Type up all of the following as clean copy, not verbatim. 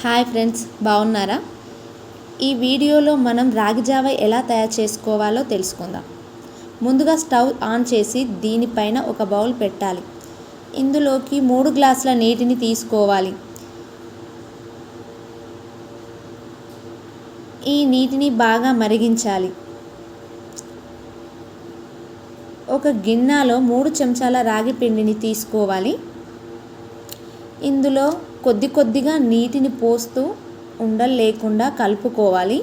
Hi friends, బాగున్నారా? ఈ వీడియోలో మనం రాగి జావ ఎలా తయారు చేసుకోవాలో తెలుసుకుందాం. ముందుగా స్టవ్ ఆన్ చేసి దీనిపైన ఒక బౌల్ పెట్టాలి. ఇందులోకి 3 గ్లాసుల నీటిని తీసుకోవాలి. ఈ నీటిని బాగా మరిగించాలి. ఒక గిన్నెలో 3 చెంచాల రాగి పిండిని తీసుకోవాలి. ఇందులో కొద్దిగా నీటిని పోస్తూ ఉండలు లేకుండా కలుపుకోవాలి.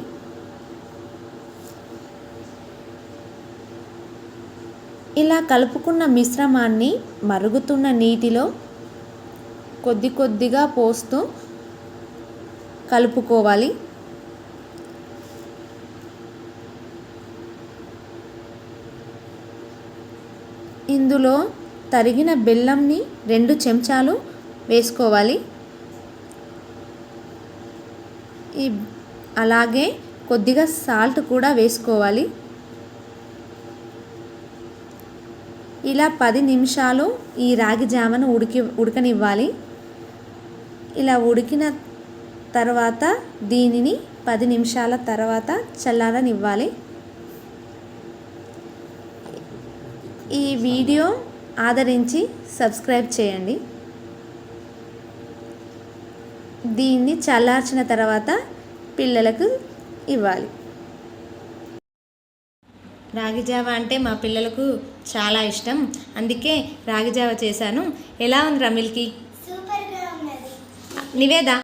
ఇలా కలుపుకున్న మిశ్రమాన్ని మరుగుతున్న నీటిలో కొద్దిగా పోస్తూ కలుపుకోవాలి. ఇందులో తరిగిన బెల్లంని 2 చెంచాలు వేసుకోవాలి. అలాగే కొద్దిగా సాల్ట్ కూడా వేసుకోవాలి. ఇలా 10 నిమిషాలు ఈ రాగి జావను ఉడకనివ్వాలి. ఇలా ఉడికిన తర్వాత దీనిని 10 నిమిషాల తర్వాత చల్లారనివ్వాలి. ఈ వీడియో ఆదరించి సబ్స్క్రైబ్ చేయండి. దీన్ని చల్లార్చిన తర్వాత పిల్లలకు ఇవ్వాలి. రాగి జావ అంటే మా పిల్లలకు చాలా ఇష్టం, అందుకే రాగి జావ చేశాను. ఎలా ఉంది రమిల్కి? సూపర్గా ఉన్నది. నివేదా?